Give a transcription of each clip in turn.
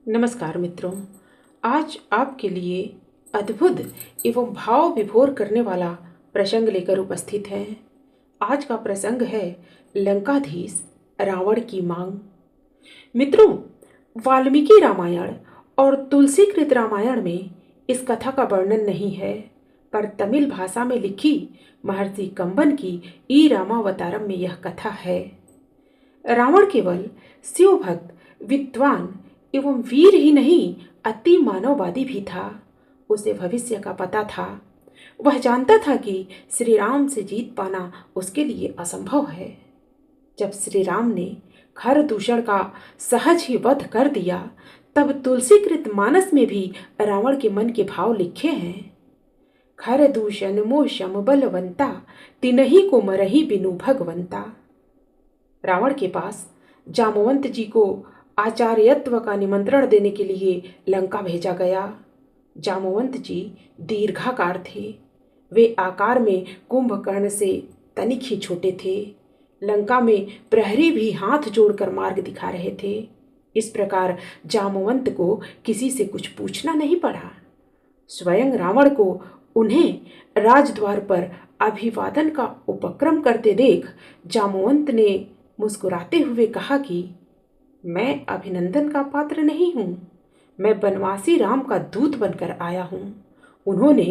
नमस्कार मित्रों, आज आपके लिए अद्भुत एवं भाव विभोर करने वाला प्रसंग लेकर उपस्थित है। आज का प्रसंग है लंकाधीश रावण की मांग। मित्रों, वाल्मीकि रामायण और तुलसीकृत रामायण में इस कथा का वर्णन नहीं है, पर तमिल भाषा में लिखी महर्षि कंबन की ई रामावतारम में यह कथा है। रावण केवल शिव भक्त, विद्वान एवं वीर ही नहीं, अति मानववादी भी था। उसे भविष्य का पता था। वह जानता था कि श्री राम से जीत पाना उसके लिए असंभव है। जब श्री राम ने खर दूषण का सहज ही वध कर दिया, तब तुलसीकृत मानस में भी रावण के मन के भाव लिखे हैं। खर दूषण मोशम बलवंता, तिनहि को मरहि बिनु भगवंता। रावण के पास जामवंत जी को आचार्यत्व का निमंत्रण देने के लिए लंका भेजा गया। जामवंत जी दीर्घाकार थे। वे आकार में कुंभकर्ण से तनिक ही छोटे थे। लंका में प्रहरी भी हाथ जोड़कर मार्ग दिखा रहे थे। इस प्रकार जामवंत को किसी से कुछ पूछना नहीं पड़ा। स्वयं रावण को उन्हें राजद्वार पर अभिवादन का उपक्रम करते देख जामवंत ने मुस्कुराते हुए कहा कि मैं अभिनंदन का पात्र नहीं हूँ, मैं बनवासी राम का दूत बनकर आया हूँ। उन्होंने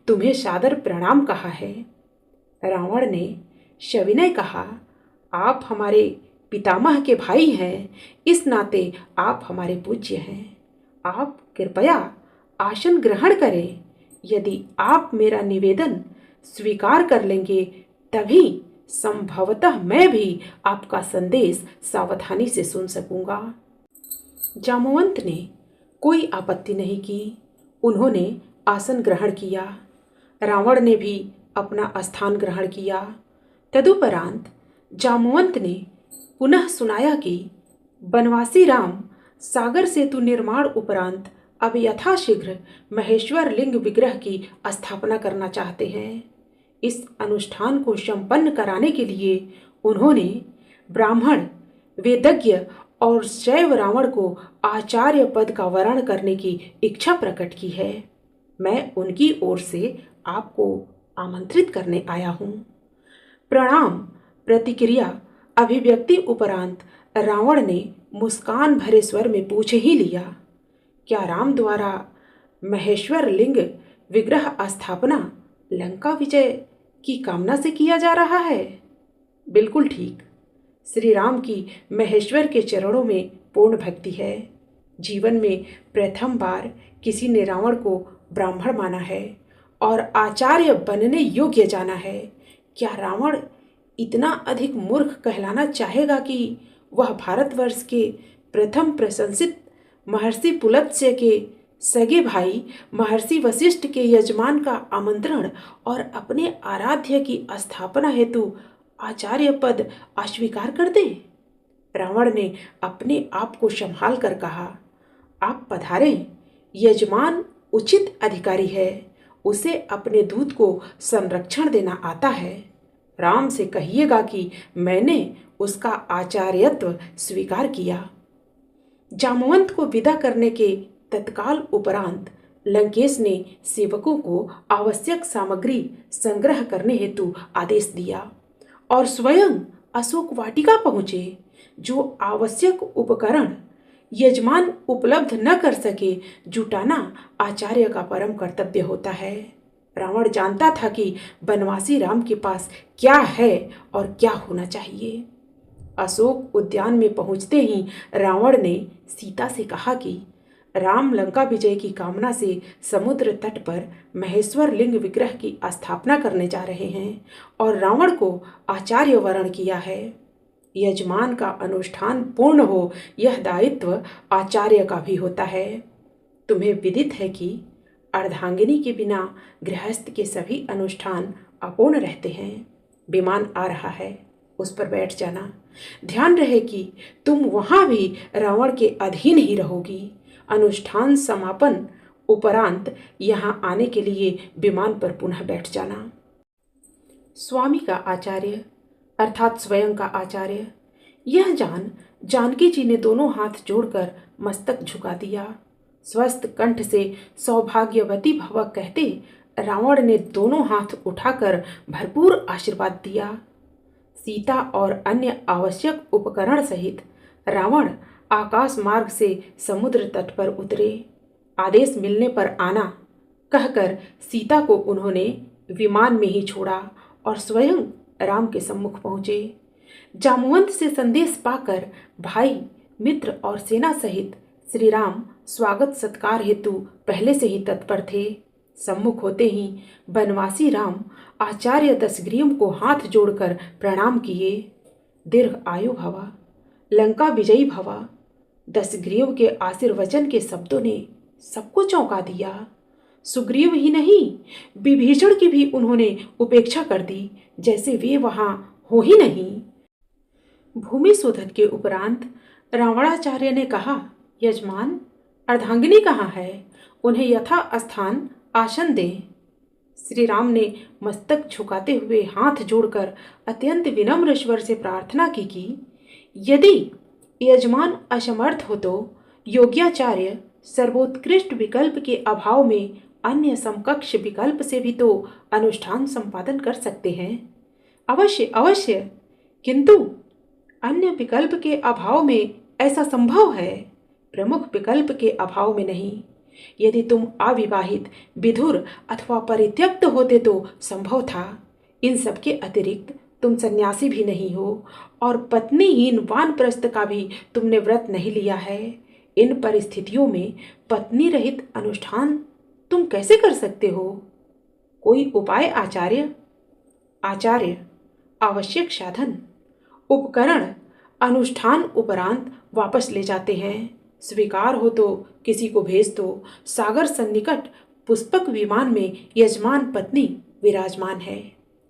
तुम्हें सादर प्रणाम कहा है। रावण ने सविनय कहा, आप हमारे पितामह के भाई हैं, इस नाते आप हमारे पूज्य हैं। आप कृपया आसन ग्रहण करें। यदि आप मेरा निवेदन स्वीकार कर लेंगे, तभी संभवतः मैं भी आपका संदेश सावधानी से सुन सकूंगा। जामवंत ने कोई आपत्ति नहीं की। उन्होंने आसन ग्रहण किया। रावण ने भी अपना स्थान ग्रहण किया। तदुपरांत जामवंत ने पुनः सुनाया कि बनवासी राम सागर सेतु निर्माण उपरांत अब यथाशीघ्र महेश्वर लिंग विग्रह की स्थापना करना चाहते हैं। इस अनुष्ठान को संपन्न कराने के लिए उन्होंने ब्राह्मण, वेदज्ञ और शैव रावण को आचार्य पद का वरण करने की इच्छा प्रकट की है। मैं उनकी ओर से आपको आमंत्रित करने आया हूँ। प्रणाम प्रतिक्रिया अभिव्यक्ति उपरांत रावण ने मुस्कान भरे स्वर में पूछ ही लिया, क्या राम द्वारा महेश्वर लिंग विग्रह स्थापना लंका विजय की कामना से किया जा रहा है? बिल्कुल ठीक। श्री राम की महेश्वर के चरणों में पूर्ण भक्ति है। जीवन में प्रथम बार किसी ने रावण को ब्राह्मण माना है और आचार्य बनने योग्य जाना है। क्या रावण इतना अधिक मूर्ख कहलाना चाहेगा कि वह भारतवर्ष के प्रथम प्रशंसित महर्षि पुलत्स्य के सगे भाई महर्षि वशिष्ठ के यजमान का आमंत्रण और अपने आराध्य की स्थापना हेतु आचार्य पद अस्वीकार कर दे? रावण ने अपने आप को संभाल कर कहा, आप पधारें। यजमान उचित अधिकारी है, उसे अपने दूत को संरक्षण देना आता है। राम से कहिएगा कि मैंने उसका आचार्यत्व स्वीकार किया। जामवंत को विदा करने के तत्काल उपरांत लंकेश ने सेवकों को आवश्यक सामग्री संग्रह करने हेतु आदेश दिया और स्वयं अशोक वाटिका पहुंचे। जो आवश्यक उपकरण यजमान उपलब्ध न कर सके, जुटाना आचार्य का परम कर्तव्य होता है। रावण जानता था कि बनवासी राम के पास क्या है और क्या होना चाहिए। अशोक उद्यान में पहुंचते ही रावण ने सीता से कहा कि राम लंका विजय की कामना से समुद्र तट पर महेश्वर लिंग विग्रह की स्थापना करने जा रहे हैं और रावण को आचार्य वरण किया है। यजमान का अनुष्ठान पूर्ण हो, यह दायित्व आचार्य का भी होता है। तुम्हें विदित है कि अर्धांगिनी के बिना गृहस्थ के सभी अनुष्ठान अपूर्ण रहते हैं। विमान आ रहा है, उस पर बैठ जाना। ध्यान रहे कि तुम वहां भी रावण के अधीन ही रहोगी। अनुष्ठान समापन उपरांत यहाँ आने के लिए विमान पर पुनः बैठ जाना। स्वामी का आचार्य अर्थात स्वयं का आचार्य, यह जान जानकी जी ने दोनों हाथ जोड़कर मस्तक झुका दिया। स्वस्थ कंठ से सौभाग्यवती भव कहते रावण ने दोनों हाथ उठाकर भरपूर आशीर्वाद दिया। सीता और अन्य आवश्यक उपकरण सहित रावण आकाश मार्ग से समुद्र तट पर उतरे। आदेश मिलने पर आना कहकर सीता को उन्होंने विमान में ही छोड़ा और स्वयं राम के सम्मुख पहुंचे। जामवंत से संदेश पाकर भाई, मित्र और सेना सहित श्री राम स्वागत सत्कार हेतु पहले से ही तत्पर थे। सम्मुख होते ही बनवासी राम आचार्य दशग्रीव को हाथ जोड़कर प्रणाम किए। दीर्घ आयु भवा, लंका विजयी भवा। दशग्रीव के आशीर्वचन के शब्दों ने सबको चौंका दिया। सुग्रीव ही नहीं, विभीषण की भी उन्होंने उपेक्षा कर दी, जैसे वे वहां हो ही नहीं। भूमि शोधन के उपरांत रावणाचार्य ने कहा, यजमान, अर्धांगिनी कहाँ है? उन्हें यथा स्थान आसन दें। श्री राम ने मस्तक झुकाते हुए हाथ जोड़कर अत्यंत विनम्र स्वर से प्रार्थना की कि यदि यजमान असमर्थ हो तो योग्याचार्य सर्वोत्कृष्ट विकल्प के अभाव में अन्य समकक्ष विकल्प से भी तो अनुष्ठान संपादन कर सकते हैं। अवश्य अवश्य, किंतु अन्य विकल्प के अभाव में ऐसा संभव है, प्रमुख विकल्प के अभाव में नहीं। यदि तुम अविवाहित, विधुर अथवा परित्यक्त होते तो संभव था। इन सब के अतिरिक्त तुम सन्यासी भी नहीं हो और पत्नीहीन वानप्रस्थ का भी तुमने व्रत नहीं लिया है। इन परिस्थितियों में पत्नी रहित अनुष्ठान तुम कैसे कर सकते हो? कोई उपाय आचार्य? आचार्य, आवश्यक साधन, उपकरण अनुष्ठान उपरांत वापस ले जाते हैं। स्वीकार हो तो किसी को भेज दो। सागर सन्निकट पुष्पक विमान में यजमान पत्नी विराजमान है।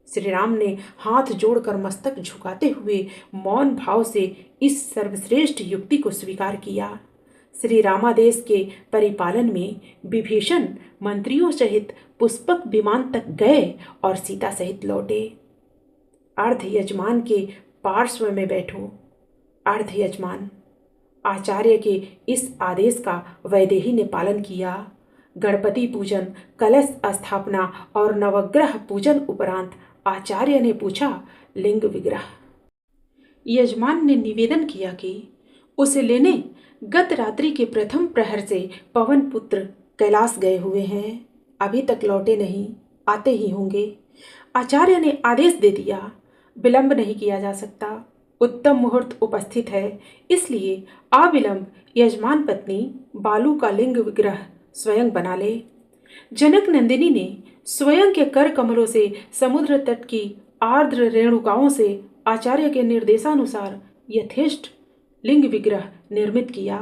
श्री राम ने हाथ जोड़कर मस्तक झुकाते हुए मौन भाव से इस सर्वश्रेष्ठ युक्ति को स्वीकार किया। श्री रामादेश के परिपालन में विभीषण मंत्रियों सहित पुष्पक विमान तक गए और सीता सहित लौटे। अर्ध यजमान के पार्श्व में बैठो। अर्ध यजमान, आचार्य के इस आदेश का वैदेही ने पालन किया। गणपति पूजन, कलश स्थापना और नवग्रह पूजन उपरांत आचार्य ने पूछा, लिंग विग्रह? यजमान ने निवेदन किया कि उसे लेने गत रात्रि के प्रथम प्रहर से पवन पुत्र कैलाश गए हुए हैं, अभी तक लौटे नहीं, आते ही होंगे। आचार्य ने आदेश दे दिया, विलंब नहीं किया जा सकता। उत्तम मुहूर्त उपस्थित है, इसलिए अविलंब यजमान पत्नी बालू का लिंग विग्रह स्वयं बना ले। जनक नंदिनी ने स्वयं के कर कमलों से समुद्र तट की आर्द्र रेणुकाओं से आचार्य के निर्देशानुसार यथेष्ट लिंग विग्रह निर्मित किया।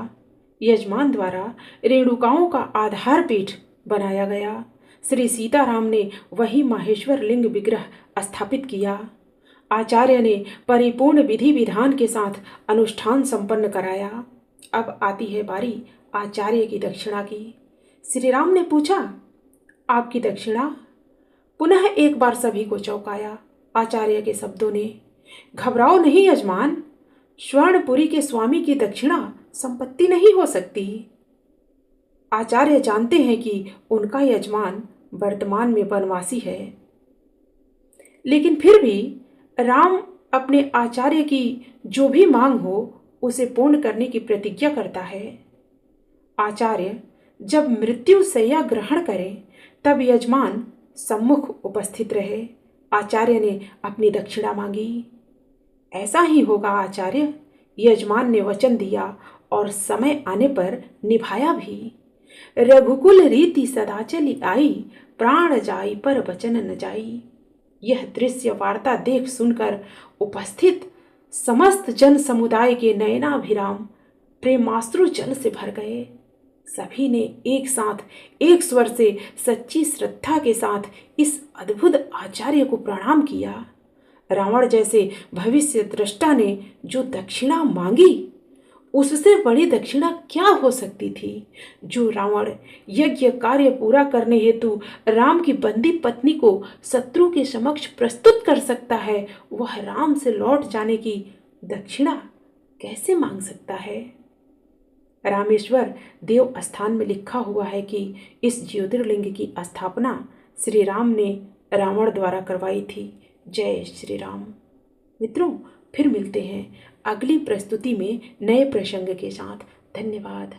यजमान द्वारा रेणुकाओं का आधार पीठ बनाया गया। श्री सीताराम ने वही माहेश्वर लिंग विग्रह स्थापित किया। आचार्य ने परिपूर्ण विधि विधान के साथ अनुष्ठान संपन्न कराया। अब आती है बारी आचार्य की दक्षिणा की। श्री राम ने पूछा, आपकी दक्षिणा? पुनः एक बार सभी को चौंकाया आचार्य के शब्दों ने। घबराओ नहीं यजमान, स्वर्णपुरी के स्वामी की दक्षिणा संपत्ति नहीं हो सकती। आचार्य जानते हैं कि उनका यजमान वर्तमान में वनवासी है, लेकिन फिर भी राम अपने आचार्य की जो भी मांग हो उसे पूर्ण करने की प्रतिज्ञा करता है। आचार्य जब मृत्यु शैया ग्रहण करे तब यजमान सम्मुख उपस्थित रहे। आचार्य ने अपनी दक्षिणा मांगी। ऐसा ही होगा आचार्य, यजमान ने वचन दिया और समय आने पर निभाया भी। रघुकुल रीति सदा चली आई, प्राण जाई पर वचन न जाई। यह दृश्य वार्ता देख सुनकर उपस्थित समस्त जन समुदाय के नयनाभिराम प्रेमाश्रु जल से भर गए। सभी ने एक साथ एक स्वर से सच्ची श्रद्धा के साथ इस अद्भुत आचार्य को प्रणाम किया। रावण जैसे भविष्य दृष्टा ने जो दक्षिणा मांगी, उससे बड़ी दक्षिणा क्या हो सकती थी? जो रावण यज्ञ कार्य पूरा करने हेतु राम की बंदी पत्नी को शत्रु के समक्ष प्रस्तुत कर सकता है, वह राम से लौट जाने की दक्षिणा कैसे मांग सकता है? रामेश्वर देव स्थान में लिखा हुआ है कि इस ज्योतिर्लिंग की स्थापना श्री राम ने रावण द्वारा करवाई थी। जय श्री राम। मित्रों, फिर मिलते हैं अगली प्रस्तुति में नए प्रसंग के साथ। धन्यवाद।